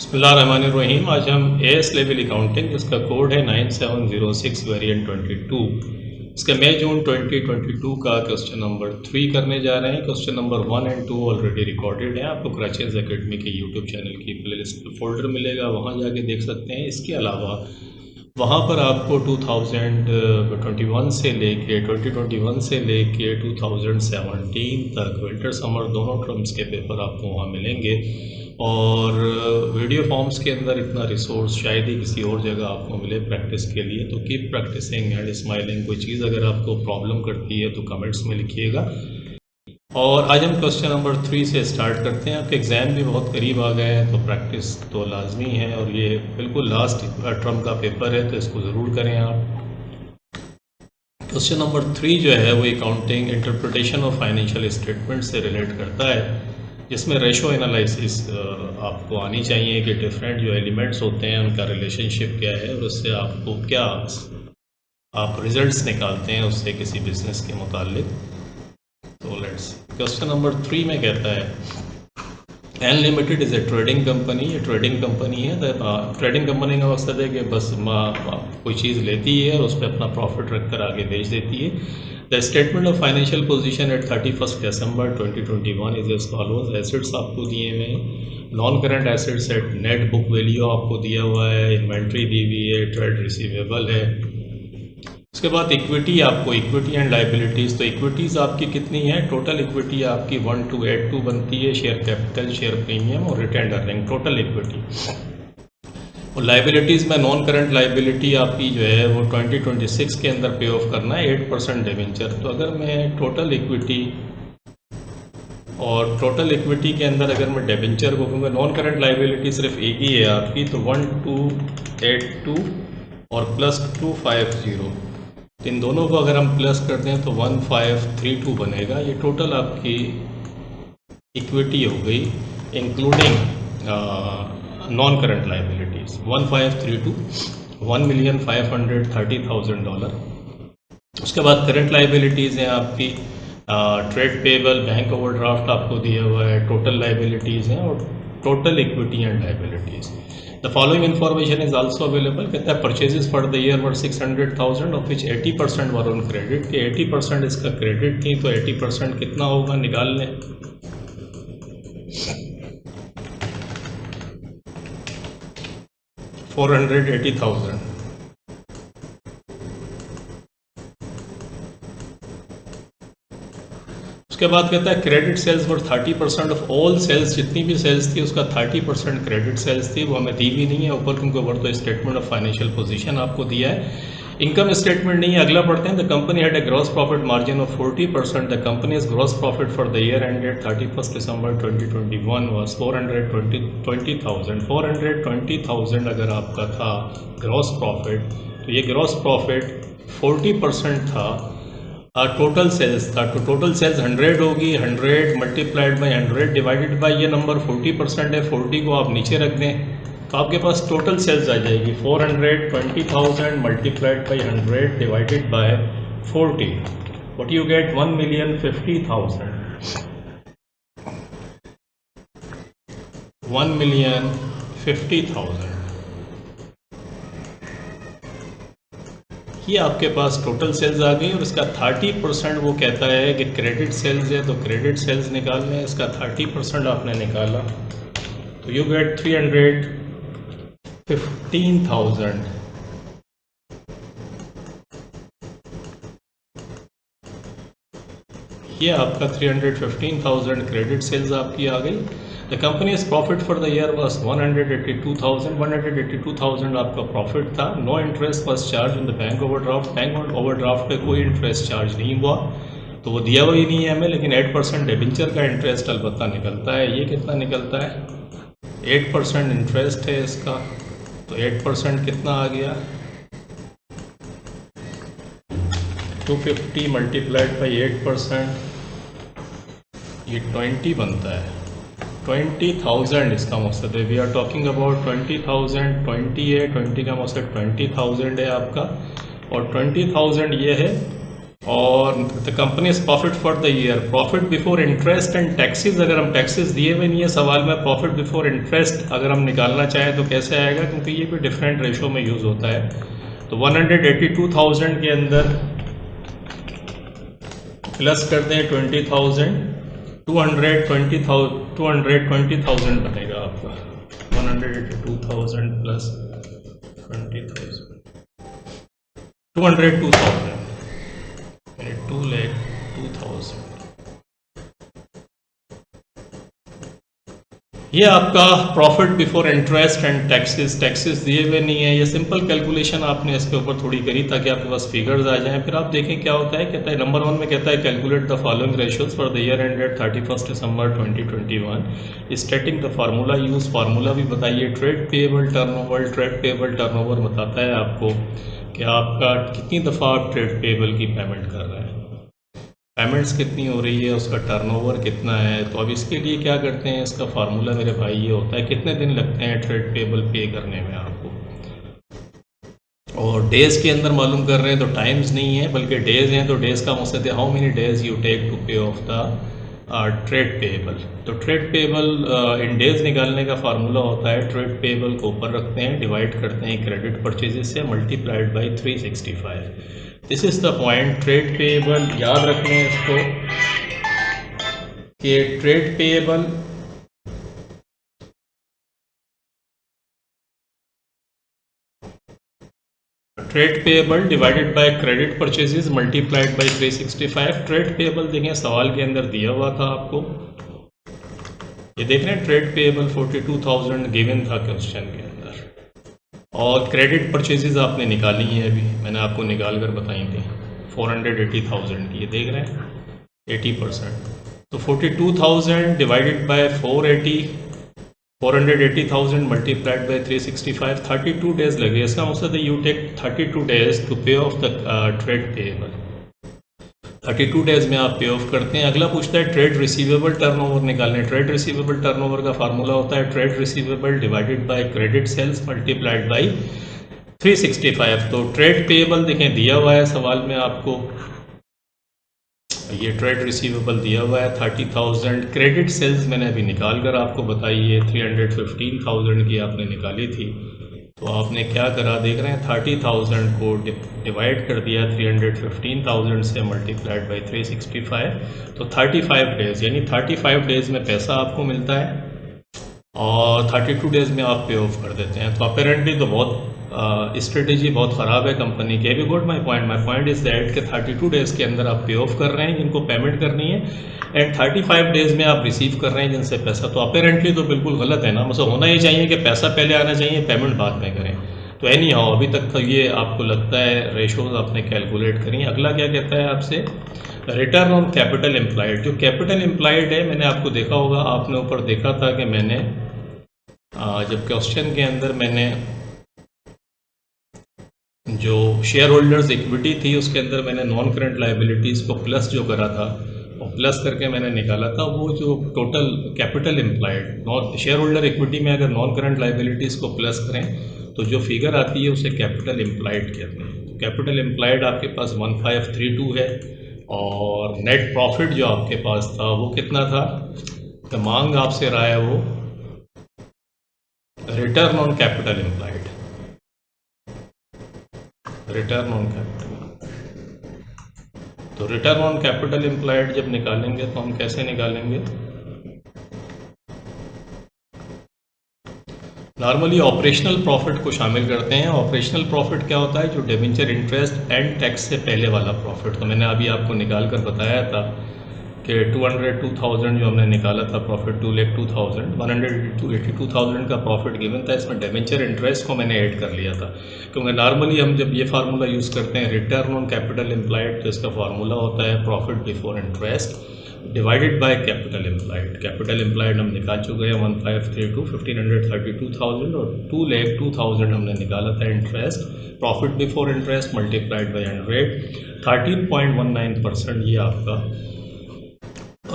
बिस्मिल्लाहिर्रहमानिर्रहीम। आज हम एएस लेवल अकाउंटिंग, जिसका कोड है 9706 वेरिएंट 22, इसके मई जून 2022 का क्वेश्चन नंबर 3 करने जा रहे हैं। क्वेश्चन नंबर 1 और 2 ऑलरेडी रिकॉर्डेड है। आपको क्रचेस एकेडमी के यूट्यूब चैनल की प्लेलिस्ट में फोल्डर मिलेगा, वहाँ जाके देख सकते हैं। इसके अलावा वहाँ पर आपको 2021 से लेके 2017 तक विंटर समर दोनों टर्म्स के पेपर आपको वहाँ मिलेंगे। और वीडियो फॉर्म्स के अंदर इतना रिसोर्स शायद ही किसी और जगह आपको मिले प्रैक्टिस के लिए। तो कीप प्रैक्टिसिंग एंड स्माइलिंग। कोई चीज़ अगर आपको प्रॉब्लम करती है तो कमेंट्स में लिखिएगा। और आज हम क्वेश्चन नंबर 3 से स्टार्ट करते हैं। आपके एग्ज़ाम भी बहुत करीब आ गए हैं, तो प्रैक्टिस तो लाजमी है और ये बिल्कुल लास्ट टर्म का पेपर है, तो इसको ज़रूर करें आप। क्वेश्चन नंबर 3 जो है वो accounting interpretation of financial statement से रिलेट करता है, जिसमें रेशो एनालिसिस आपको आनी चाहिए कि डिफरेंट जो एलिमेंट्स होते हैं उनका रिलेशनशिप क्या है और उससे आपको क्या आप रिजल्ट्स निकालते हैं उससे किसी बिजनेस के मुतालिक। तो लेट्स क्वेश्चन नंबर 3 में कहता है N limited is a trading company. ये ट्रेडिंग कंपनी है। ट्रेडिंग कंपनी का मकसद है कि बस कोई चीज़ लेती है और उस पर अपना प्रॉफिट रख कर आगे बेच देती है। The statement of financial position at 31 December 2021 is as follows. Assets आपको दिए हुए हैं, non current assets at net book value आपको दिया हुआ है, इन्वेंट्री दी हुई है, ट्रेड रिसीवेबल है। उसके बाद इक्विटी, आपको इक्विटी एंड लाइबिलिटीज़। तो इक्विटीज़ आपकी कितनी है? टोटल इक्विटी आपकी 1282 बनती है, शेयर कैपिटल, शेयर प्रीमियम और रिटेंड अर्निंग, टोटल इक्विटी। और लाइबिलिटीज़ में नॉन करंट लाइबिलिटी आपकी जो है वो 2026 के अंदर पे ऑफ करना है 8% डिवेंचर। तो अगर मैं टोटल इक्विटी और टोटल इक्विटी के अंदर अगर मैं डिवेंचर को कहूँगा, नॉन करंट लाइबिलिटी सिर्फ एक ही है आपकी, तो 1282 और प्लस 250, तो इन दोनों को अगर हम प्लस करते हैं तो 1532 बनेगा। ये टोटल आपकी इक्विटी हो गई इंक्लूडिंग नॉन करंट लाइबिलिटीज़। 1532 $1,530,000। उसके बाद करंट लाइबिलिटीज़ हैं आपकी ट्रेड पेबल, बैंक ओवरड्राफ्ट आपको दिया हुआ है, टोटल लाइबिलिटीज़ हैं और total equity and liabilities. The following information is also available. कहता है purchases for the year were 600,000 of which 80% were on credit. के 80% इसका क्रेडिट थी, तो 80% कितना होगा निकाल लें। $480,000। उसके बाद कहता है credit sales were 30% of all sales. जितनी भी सेल्स थी उसका 30% क्रेडिट सेल्स थी, वो हमें दी भी नहीं है ऊपर, क्योंकि ऊपर तो स्टेटमेंट ऑफ फाइनेंशियल पोजीशन आपको दिया है, इनकम स्टेटमेंट नहीं है। अगला पढ़ते हैं। The company had a gross profit margin of 40%। The companies gross profit for the year ended 31 December 2021 was 420,000। 420,000 अगर आपका था ग्रॉस प्रॉफिट, तो ये ग्रॉस प्रॉफिट 40% था, टोटल सेल्स था। तो टोटल सेल्स 100 होगी, 100 मल्टीप्लाइड बाई 100 डिवाइडेड बाई ये नंबर 40% है, 40 को आप नीचे रख दें तो आपके पास टोटल सेल्स आ जाएगी 420,000 multiplied by 100 divided by 40, what you get 1,050,000। 1,050,000 ये आपके पास टोटल सेल्स आ गई। और इसका 30% वो कहता है कि क्रेडिट सेल्स है, तो क्रेडिट सेल्स निकालने हैं। इसका 30% आपने निकाला तो यू गेट 315,000। ये आपका 315,000 क्रेडिट सेल्स आपकी आ गई। The company's profit for the year was 182,000। 182,000 आपका प्रॉफिट था। No interest was charged in the bank overdraft. Bank overdraft पे कोई इंटरेस्ट चार्ज नहीं हुआ, तो वो दिया हुआ ही नहीं है हमें, लेकिन 8% डिबेंचर का इंटरेस्ट अलबत्ता निकलता है। ये कितना निकलता है? 8% इंटरेस्ट है इसका, तो 8% कितना आ गया? 250 मल्टीप्लाइड बाई 8%, ये 20 बनता है। 20,000 इसका मकसद है। We are talking about 20,000। 20 है, 20 का मकसद 20,000 है आपका, और 20,000 ये है और the company is profit for the year, profit before interest and taxes, अगर हम टैक्सेस दिए हुए नहीं है सवाल में, प्रॉफिट बिफोर इंटरेस्ट अगर हम निकालना चाहें तो कैसे आएगा, क्योंकि ये भी डिफरेंट रेशो में यूज़ होता है। तो 182,000 के अंदर प्लस कर दें 20,000, 220,000 बनेगा आपका। 182,000 प्लस 20,000, 202,000, 2,02,000। ये आपका profit before interest and taxes दिए हुए नहीं है। ये सिंपल कैलकुलेशन आपने इसके ऊपर थोड़ी करी ताकि आपके पास फिगर्स आ जाएं। फिर आप देखें क्या होता है, कहता है नंबर 1 में कहता है calculate the following ratios for the year ended 31 December 2021, stating the formula use, formula भी बताइए। ट्रेड पेएबल टर्नओवर बताता है आपको कि आपका कितनी दफ़ा आप ट्रेड पेएबल की पेमेंट कर रहे हैं, पेमेंट्स कितनी हो रही है, उसका टर्नओवर कितना है। तो अब इसके लिए क्या करते हैं, इसका फार्मूला मेरे भाई ये होता है कितने दिन लगते हैं ट्रेड पेएबल पे करने में आपको, और डेज़ के अंदर मालूम कर रहे हैं तो टाइम्स नहीं है बल्कि डेज़ हैं, तो डेज़ का मकसद है how many days you take to pay off the trade payable. तो ट्रेड पेएबल इन डेज़ निकालने का फार्मूला होता है, ट्रेड पेएबल को ऊपर रखते हैं, डिवाइड करते हैं क्रेडिट परचेजेस से, multiplied by 365। This is the point. Trade payable याद रखना है इसको कि trade payable divided by credit purchases multiplied by 365। Trade payable देखें सवाल के अंदर दिया हुआ था आपको, ये देख रहे हैं ट्रेड पेएबल 42,000 गिवन था क्वेश्चन के अंदर, और क्रेडिट परचेजेस आपने निकाली है, अभी मैंने आपको निकाल कर बताई थी 480,000 की, ये देख रहे हैं 80%। तो 42,000 divided by 480,000 multiplied by 365, 32 days लगे। इसका मकसद है you take 32 days to pay off the trade payable. 32 days में आप पे ऑफ करते हैं। अगला पूछता है ट्रेड रिसीवेबल टर्नओवर निकालने। ट्रेड रिसीवेबल टर्नओवर का फार्मूला होता है trade receivable divided by credit sales multiplied by 365। तो ट्रेड पेएबल देखें दिया हुआ है सवाल में आपको, ये ट्रेड रिसीवेबल दिया हुआ है 30,000, क्रेडिट सेल्स मैंने अभी निकाल कर आपको बताई है 315,000 की आपने निकाली थी। तो आपने क्या करा देख रहे हैं 30,000 को डिवाइड कर दिया 315,000 से मल्टीप्लाइड बाई 365, तो 35 डेज़ यानी 35 डेज़ में पैसा आपको मिलता है और 32 डेज़ में आप पे ऑफ कर देते हैं। तो अपेरेंटली तो बहुत स्ट्रेटेजी बहुत ख़राब है कंपनी की। Have you got my point is that कि 32 डेज़ के अंदर आप पे ऑफ कर रहे हैं जिनको पेमेंट करनी है, एंड 35 डेज़ में आप रिसीव कर रहे हैं जिनसे पैसा। तो अपेरेंटली तो बिल्कुल गलत है ना, मतलब होना ही चाहिए कि पैसा पहले आना चाहिए, पेमेंट बाद में करें। तो एनी हाउ अभी तक तो ये आपको लगता है रेशोज़ आपने कैलकुलेट करी। अगला क्या कहता है आपसे, रिटर्न ऑन कैपिटल एम्प्लॉयड। जो कैपिटल एम्प्लॉयड है मैंने आपको देखा होगा, आपने ऊपर देखा था कि मैंने जब क्वेश्चन के अंदर मैंने जो शेयर होल्डर्स इक्विटी थी उसके अंदर मैंने नॉन करंट लाइबिलिटीज़ को प्लस जो करा था और प्लस करके मैंने निकाला था वो जो total capital employed non share holder equity में अगर नॉन करंट लाइबिलिटीज़ को प्लस करें तो जो फिगर आती है उसे कैपिटल एम्प्लॉयड कहते हैं। तो कैपिटल एम्प्लॉयड आपके पास 1532 है, और नेट प्रॉफिट जो आपके पास था वो कितना था, तो मांग आपसे रहा है वो return on capital employed, return on capital. तो रिटर्न ऑन कैपिटल एम्प्लॉयड जब निकालेंगे तो हम कैसे निकालेंगे, नॉर्मली ऑपरेशनल प्रॉफिट को शामिल करते हैं। ऑपरेशनल प्रॉफिट क्या होता है, जो डिबेंचर इंटरेस्ट एंड टैक्स से पहले वाला प्रॉफिट। तो मैंने अभी आपको निकाल कर बताया था कि 202,000 जो हमने निकाला था प्रॉफिट, 2,02,000, 182,000 का प्रॉफिट गिवन था, इसमें डिबेंचर इंटरेस्ट को मैंने ऐड कर लिया था। क्योंकि नॉर्मली हम जब ये फार्मूला यूज़ करते हैं रिटर्न ऑन कैपिटल एम्प्लॉयड, तो इसका फार्मूला होता है profit before interest divided by capital employed. Capital employed हम निकाल चुके हैं 1532, 1,532,000, और 2,02,000 हमने निकाला था interest, profit before interest multiplied by 100, 13.19% ये आपका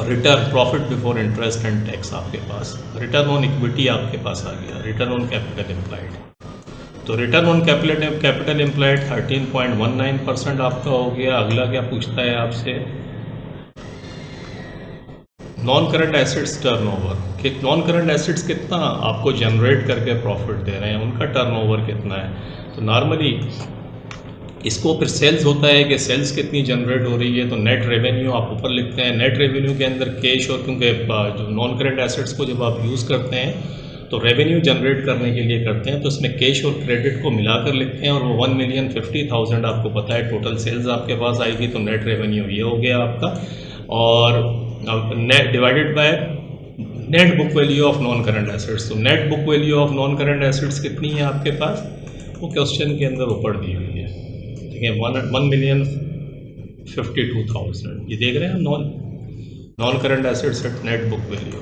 return profit before interest and tax आपके पास, रिटर्न ऑन इक्विटी आपके पास आ गया, रिटर्न ऑन कैपिटल एम्प्लॉयड। तो रिटर्न ऑन कैपिटल एम्प्लॉयड 13.19% आपका हो गया। अगला क्या पूछता है आपसे, नॉन करंट एसेट्स टर्नओवर, कि नॉन करंट एसेट्स कितना आपको जनरेट करके प्रॉफिट दे रहे हैं, उनका टर्नओवर कितना है। तो नॉर्मली इसको फिर सेल्स होता है कि सेल्स कितनी जनरेट हो रही है, तो नेट रेवेन्यू आप ऊपर लिखते हैं। नेट रेवेन्यू के अंदर कैश, और क्योंकि जो नॉन करंट एसेट्स को जब आप यूज़ करते हैं तो रेवेन्यू जनरेट करने के लिए करते हैं, तो इसमें कैश और क्रेडिट को मिलाकर लिखते हैं, और वो 1,50,000 आपको पता है टोटल सेल्स आपके पास आएगी, तो नेट रेवेन्यू ये हो गया आपका। और net divided by net book value of non current assets. तो net book value of non current assets कितनी है आपके पास, वो क्वेश्चन के अंदर ऊपर दी हुई है, ठीक है, 1,52,000। ये देख रहे हैं non current assets at net book value.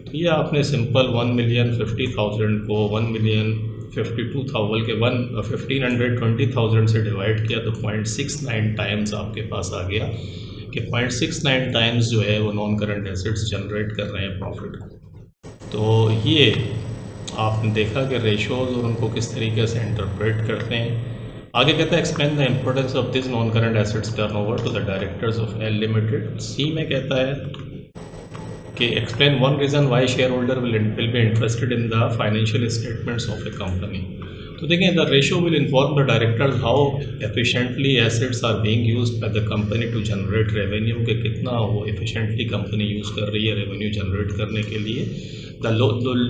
तो ये आपने सिंपल 1,50,000 को 1,52,000 बल्कि 1,520,000 से डिवाइड किया तो 0.69 टाइम्स आपके पास आ गया, कि 0.69 टाइम्स जो है वो नॉन करंट एसेट्स जनरेट कर रहे हैं प्रॉफिट। तो ये आपने देखा कि रेशोज़ और उनको किस तरीके से इंटरप्रेट करते हैं। आगे कहता है explain the importance of this non current assets turnover to the directors of L limited. C में कहता है कि explain one reason why share holder will be interested in the financial statements of a company. तो देखें, the ratio will inform the directors how efficiently assets are being used by the company to generate revenue, के कितना वो efficiently company use कर रही है revenue generate करने के लिए। The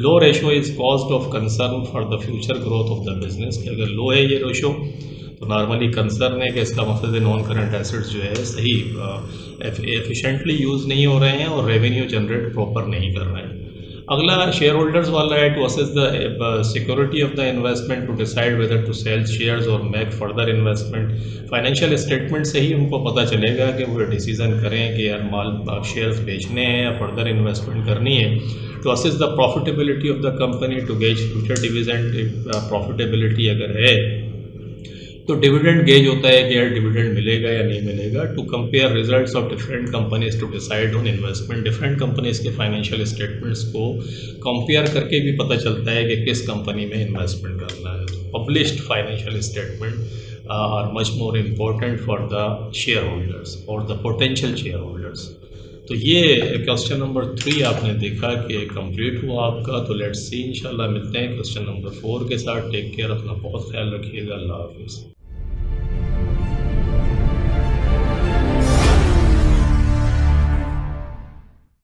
low ratio is cause of concern for the future growth of the business, कि अगर लो है ये रेशो तो नॉर्मली कंसर्न है कि इसका मतलब है नॉन करंट एसेट्स जो है सही एफिशिएंटली यूज़ नहीं हो रहे हैं और रेवेन्यू जनरेट प्रॉपर नहीं कर रहे हैं। अगला शेयर होल्डर्स वाला है, to assess the security of the investment to decide whether to sell shares और make further investment. Financial statement से ही उनको पता चलेगा कि वो डिसीजन करें कि यार माल शेयर्स बेचने हैं या फर्दर इन्वेस्टमेंट करनी है। To assess the profitability of the company to gauge future dividend, profitability अगर है तो डिविडेंड गेज होता है कि यार डिविडेंड मिलेगा या नहीं मिलेगा। To compare results of different companies to decide on investment, different companies के फाइनेंशियल स्टेटमेंट्स को कंपेयर करके भी पता चलता है कि किस कंपनी में इन्वेस्टमेंट करना है। Published financial statement are much more important for the shareholders और द पोटेंशियल शेयर होल्डर्स। तो ये क्वेश्चन नंबर 3 आपने देखा कि कंप्लीट हुआ आपका। तो लेट्स सी, इंशाल्लाह मिलते हैं क्वेश्चन नंबर 4 के साथ। टेक केयर, अपना बहुत ख्याल रखिएगा। अल्लाह हाफिज़।